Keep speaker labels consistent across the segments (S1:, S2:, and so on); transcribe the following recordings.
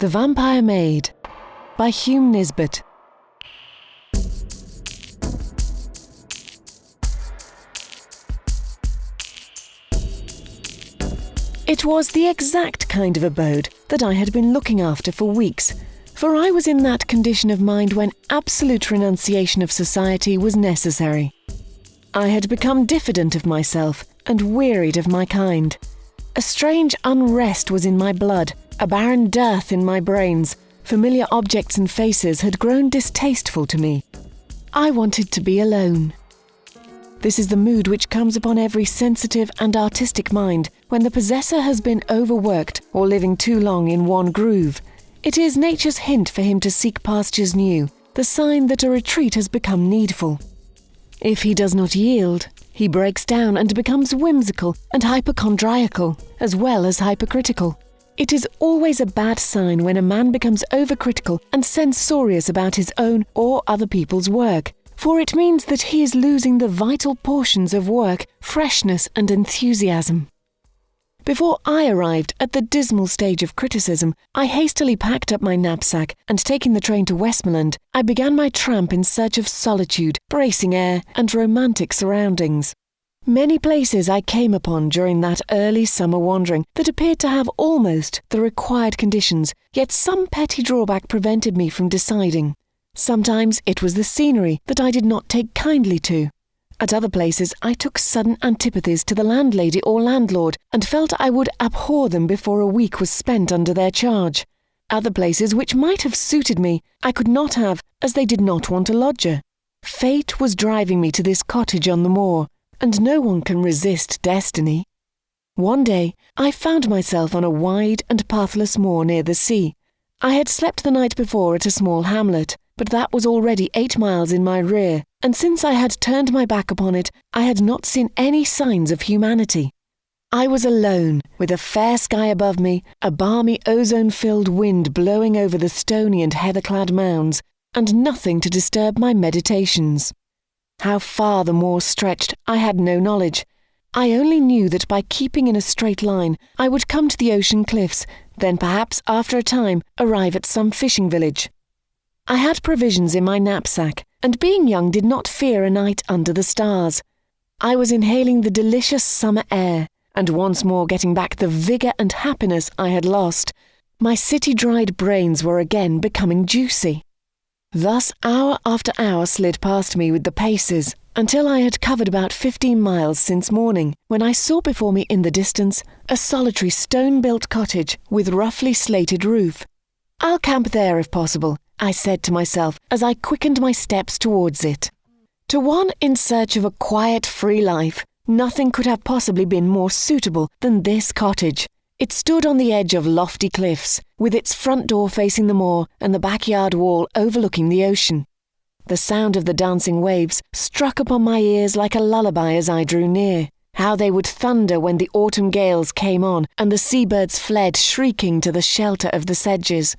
S1: The Vampire Maid by Hume Nisbet. It was the exact kind of abode that I had been looking after for weeks, for I was in that condition of mind when absolute renunciation of society was necessary. I had become diffident of myself and wearied of my kind. A strange unrest was in my blood, a barren dearth in my brains. Familiar objects and faces had grown distasteful to me. I wanted to be alone. This is the mood which comes upon every sensitive and artistic mind when the possessor has been overworked or living too long in one groove. It is nature's hint for him to seek pastures new, the sign that a retreat has become needful. If he does not yield, he breaks down and becomes whimsical and hypochondriacal, as well as hypercritical. It is always a bad sign when a man becomes overcritical and censorious about his own or other people's work, for it means that he is losing the vital portions of work, freshness and enthusiasm. Before I arrived at the dismal stage of criticism, I hastily packed up my knapsack and, taking the train to Westmoreland, I began my tramp in search of solitude, bracing air and romantic surroundings. Many places I came upon during that early summer wandering that appeared to have almost the required conditions, yet some petty drawback prevented me from deciding. Sometimes it was the scenery that I did not take kindly to. At other places I took sudden antipathies to the landlady or landlord and felt I would abhor them before a week was spent under their charge. Other places which might have suited me I could not have, as they did not want a lodger. Fate was driving me to this cottage on the moor, and no one can resist destiny. One day I found myself on a wide and pathless moor near the sea. I had slept the night before at a small hamlet, but that was already 8 miles in my rear, and since I had turned my back upon it, I had not seen any signs of humanity. I was alone, with a fair sky above me, a balmy ozone-filled wind blowing over the stony and heather-clad mounds, and nothing to disturb my meditations. How far the moor stretched, I had no knowledge. I only knew that by keeping in a straight line, I would come to the ocean cliffs, then perhaps, after a time, arrive at some fishing village. I had provisions in my knapsack, and being young did not fear a night under the stars. I was inhaling the delicious summer air, and once more getting back the vigour and happiness I had lost. My city-dried brains were again becoming juicy. Thus hour after hour slid past me with the paces, until I had covered about 15 miles since morning, when I saw before me in the distance a solitary stone-built cottage with roughly slated roof. "I'll camp there if possible," I said to myself as I quickened my steps towards it. To one in search of a quiet, free life, nothing could have possibly been more suitable than this cottage. It stood on the edge of lofty cliffs, with its front door facing the moor and the backyard wall overlooking the ocean. The sound of the dancing waves struck upon my ears like a lullaby as I drew near. How they would thunder when the autumn gales came on and the seabirds fled shrieking to the shelter of the sedges.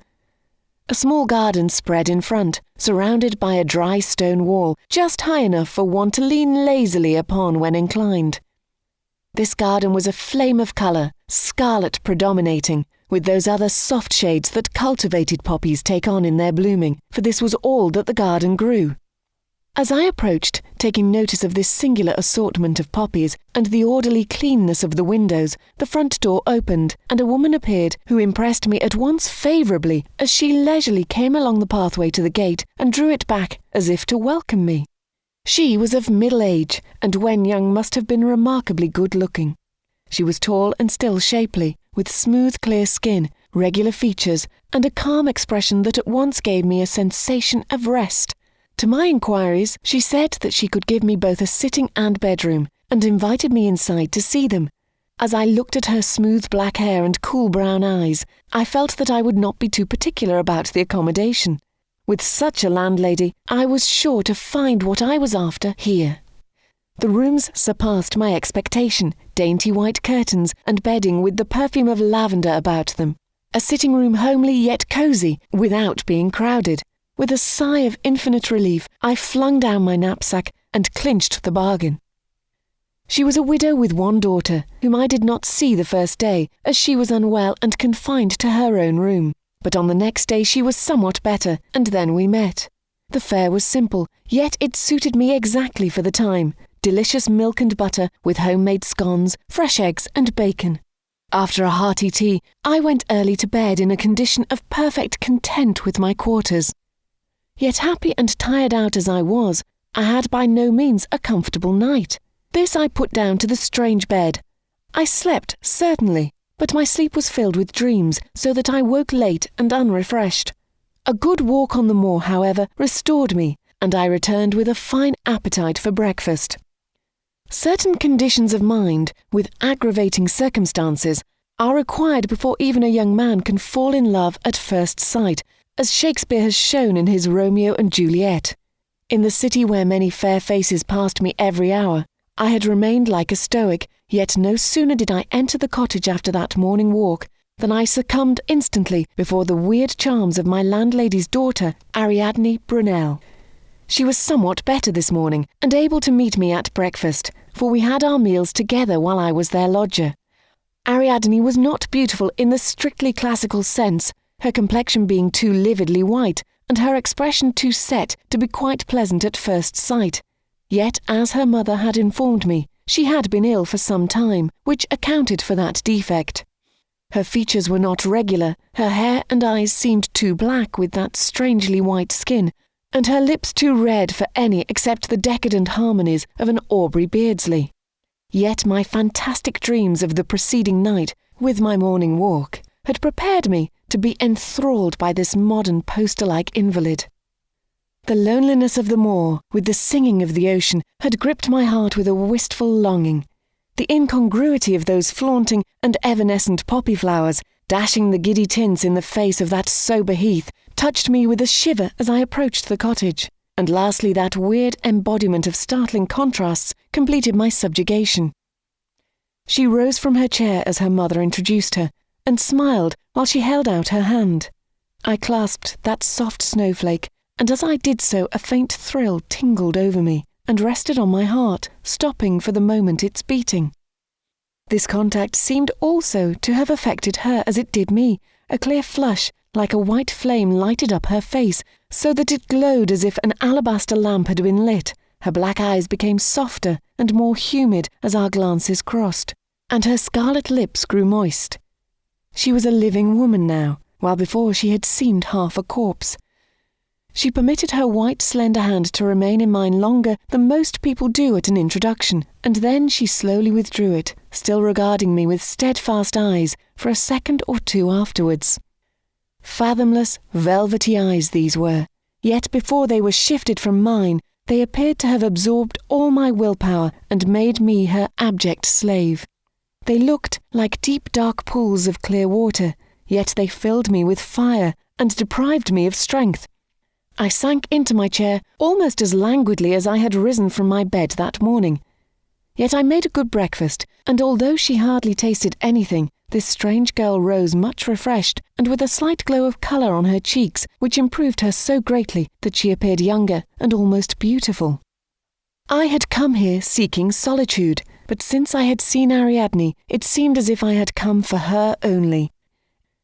S1: A small garden spread in front, surrounded by a dry stone wall, just high enough for one to lean lazily upon when inclined. This garden was a flame of colour, scarlet predominating, with those other soft shades that cultivated poppies take on in their blooming, for this was all that the garden grew. As I approached, taking notice of this singular assortment of poppies and the orderly cleanness of the windows, the front door opened, and a woman appeared who impressed me at once favourably as she leisurely came along the pathway to the gate and drew it back as if to welcome me. She was of middle age, and when young must have been remarkably good-looking. She was tall and still shapely, with smooth clear skin, regular features, and a calm expression that at once gave me a sensation of rest. To my inquiries, she said that she could give me both a sitting and bedroom, and invited me inside to see them. As I looked at her smooth black hair and cool brown eyes, I felt that I would not be too particular about the accommodation. With such a landlady, I was sure to find what I was after here. The rooms surpassed my expectation, dainty white curtains and bedding with the perfume of lavender about them. A sitting room homely yet cosy, without being crowded. With a sigh of infinite relief, I flung down my knapsack and clinched the bargain. She was a widow with one daughter, whom I did not see the first day, as she was unwell and confined to her own room. but on the next day she was somewhat better, and then we met. The fare was simple, yet it suited me exactly for the time. Delicious milk and butter with homemade scones, fresh eggs and bacon. After a hearty tea, I went early to bed in a condition of perfect content with my quarters. Yet happy and tired out as I was, I had by no means a comfortable night. This I put down to the strange bed. I slept, certainly, but my sleep was filled with dreams, so that I woke late and unrefreshed. A good walk on the moor, however, restored me, and I returned with a fine appetite for breakfast. Certain conditions of mind, with aggravating circumstances, are required before even a young man can fall in love at first sight, as Shakespeare has shown in his Romeo and Juliet. In the city where many fair faces passed me every hour, I had remained like a stoic, yet no sooner did I enter the cottage after that morning walk than I succumbed instantly before the weird charms of my landlady's daughter, Ariadne Brunel. She was somewhat better this morning, and able to meet me at breakfast, for we had our meals together while I was their lodger. Ariadne was not beautiful in the strictly classical sense, her complexion being too lividly white, and her expression too set to be quite pleasant at first sight. Yet, as her mother had informed me, she had been ill for some time, which accounted for that defect. Her features were not regular, her hair and eyes seemed too black with that strangely white skin, and her lips too red for any except the decadent harmonies of an Aubrey Beardsley. Yet my fantastic dreams of the preceding night, with my morning walk, had prepared me to be enthralled by this modern poster-like invalid. The loneliness of the moor, with the singing of the ocean, had gripped my heart with a wistful longing. The incongruity of those flaunting and evanescent poppy flowers, dashing the giddy tints in the face of that sober heath, touched me with a shiver as I approached the cottage, and lastly that weird embodiment of startling contrasts completed my subjugation. She rose from her chair as her mother introduced her, and smiled while she held out her hand. I clasped that soft snowflake, and as I did so a faint thrill tingled over me, and rested on my heart, stopping for the moment its beating. This contact seemed also to have affected her as it did me. A clear flush, like a white flame, lighted up her face, so that it glowed as if an alabaster lamp had been lit. Her black eyes became softer and more humid as our glances crossed, and her scarlet lips grew moist. She was a living woman now, while before she had seemed half a corpse. She permitted her white, slender hand to remain in mine longer than most people do at an introduction, and then she slowly withdrew it, still regarding me with steadfast eyes for a second or two afterwards. Fathomless, velvety eyes these were, yet before they were shifted from mine, they appeared to have absorbed all my willpower and made me her abject slave. They looked like deep dark pools of clear water, yet they filled me with fire and deprived me of strength. I sank into my chair almost as languidly as I had risen from my bed that morning. Yet I made a good breakfast, and although she hardly tasted anything, this strange girl rose much refreshed and with a slight glow of colour on her cheeks, which improved her so greatly that she appeared younger and almost beautiful. I had come here seeking solitude, but since I had seen Ariadne, it seemed as if I had come for her only.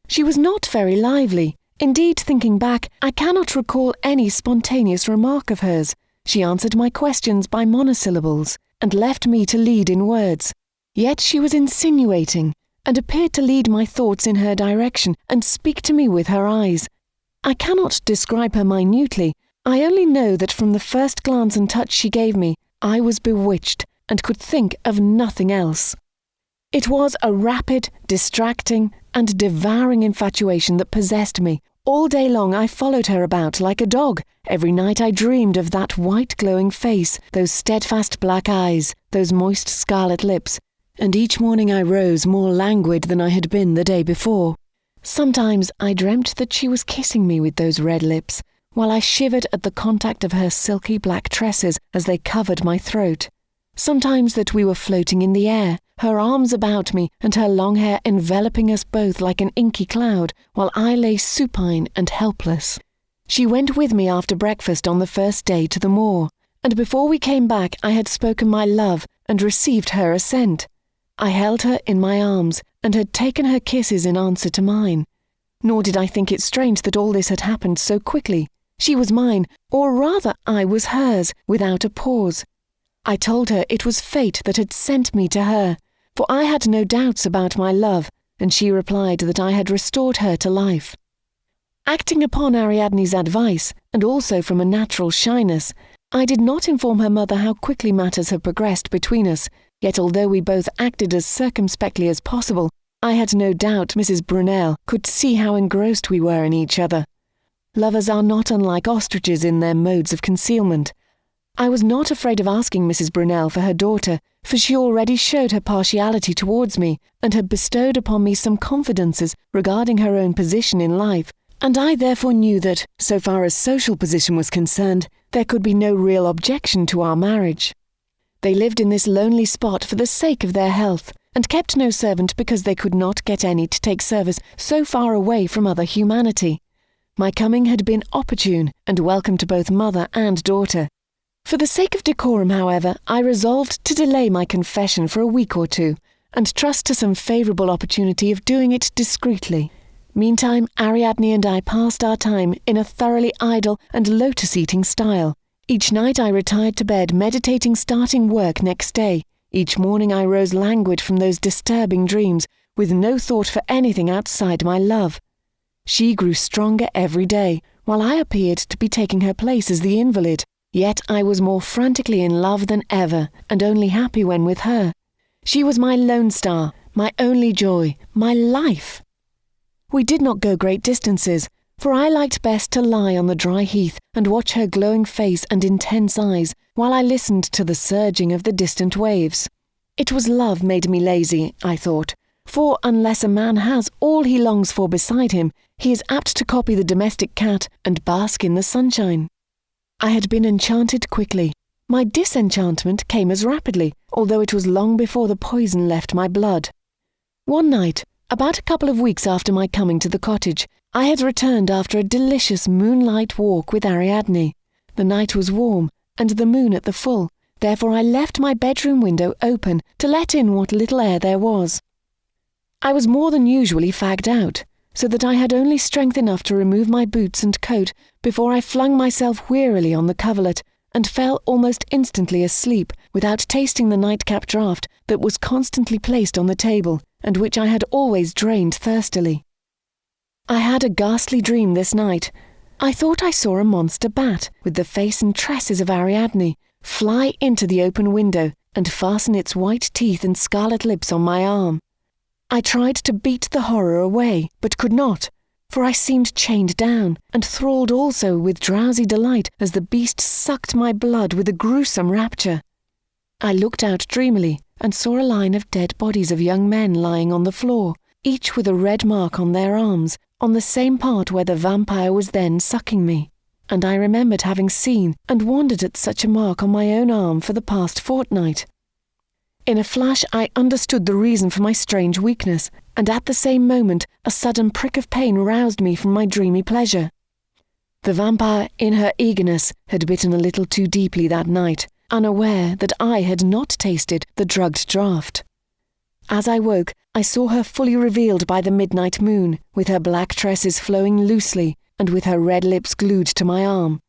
S1: She was not very lively. Indeed, thinking back, I cannot recall any spontaneous remark of hers. She answered my questions by monosyllables, and left me to lead in words. Yet she was insinuating, and appeared to lead my thoughts in her direction, and speak to me with her eyes. I cannot describe her minutely. I only know that from the first glance and touch she gave me, I was bewitched, and could think of nothing else. It was a rapid, distracting, and devouring infatuation that possessed me. All day long I followed her about like a dog. Every night I dreamed of that white glowing face, those steadfast black eyes, those moist scarlet lips, and each morning I rose more languid than I had been the day before. Sometimes I dreamt that she was kissing me with those red lips, while I shivered at the contact of her silky black tresses as they covered my throat. Sometimes that we were floating in the air, her arms about me and her long hair enveloping us both like an inky cloud, while I lay supine and helpless. She went with me after breakfast on the first day to the moor, and before we came back I had spoken my love and received her assent. I held her in my arms and had taken her kisses in answer to mine. nor did I think it strange that all this had happened so quickly. She was mine, or rather I was hers, without a pause. I told her it was fate that had sent me to her, for I had no doubts about my love, and she replied that I had restored her to life. Acting upon Ariadne's advice, and also from a natural shyness, I did not inform her mother how quickly matters had progressed between us, yet although we both acted as circumspectly as possible, I had no doubt Mrs. Brunel could see how engrossed we were in each other. Lovers are not unlike ostriches in their modes of concealment. I was not afraid of asking Mrs. Brunel for her daughter, for she already showed her partiality towards me, and had bestowed upon me some confidences regarding her own position in life, and I therefore knew that, so far as social position was concerned, there could be no real objection to our marriage. They lived in this lonely spot for the sake of their health, and kept no servant because they could not get any to take service so far away from other humanity. My coming had been opportune and welcome to both mother and daughter. For the sake of decorum, however, I resolved to delay my confession for a week or two, and trust to some favourable opportunity of doing it discreetly. Meantime, Ariadne and I passed our time in a thoroughly idle and lotus-eating style. Each night I retired to bed meditating starting work next day. Each morning I rose languid from those disturbing dreams, with no thought for anything outside my love. She grew stronger every day, while I appeared to be taking her place as the invalid. Yet I was more frantically in love than ever, and only happy when with her. She was my lone star, my only joy, my life. We did not go great distances, for I liked best to lie on the dry heath and watch her glowing face and intense eyes while I listened to the surging of the distant waves. It was love made me lazy, I thought, for unless a man has all he longs for beside him, he is apt to copy the domestic cat and bask in the sunshine. I had been enchanted quickly. My disenchantment came as rapidly, although it was long before the poison left my blood. One night, about a couple of weeks after my coming to the cottage, I had returned after a delicious moonlight walk with Ariadne. The night was warm, and the moon at the full, therefore I left my bedroom window open to let in what little air there was. I was more than usually fagged out, so that I had only strength enough to remove my boots and coat before I flung myself wearily on the coverlet and fell almost instantly asleep without tasting the nightcap draught that was constantly placed on the table and which I had always drained thirstily. I had a ghastly dream this night. I thought I saw a monster bat, with the face and tresses of Ariadne, fly into the open window and fasten its white teeth and scarlet lips on my arm. I tried to beat the horror away, but could not, for I seemed chained down, and thralled also with drowsy delight as the beast sucked my blood with a gruesome rapture. I looked out dreamily, and saw a line of dead bodies of young men lying on the floor, each with a red mark on their arms, on the same part where the vampire was then sucking me, and I remembered having seen and wondered at such a mark on my own arm for the past fortnight. In a flash I understood the reason for my strange weakness, and at the same moment a sudden prick of pain roused me from my dreamy pleasure. The vampire, in her eagerness, had bitten a little too deeply that night, unaware that I had not tasted the drugged draught. As I woke, I saw her fully revealed by the midnight moon, with her black tresses flowing loosely, and with her red lips glued to my arm.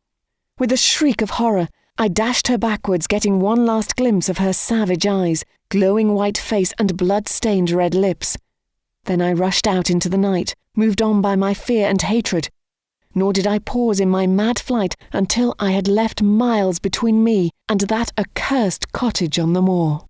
S1: With a shriek of horror, I dashed her backwards, getting one last glimpse of her savage eyes, glowing white face and blood-stained red lips. Then I rushed out into the night, moved on by my fear and hatred. Nor did I pause in my mad flight until I had left miles between me and that accursed cottage on the moor.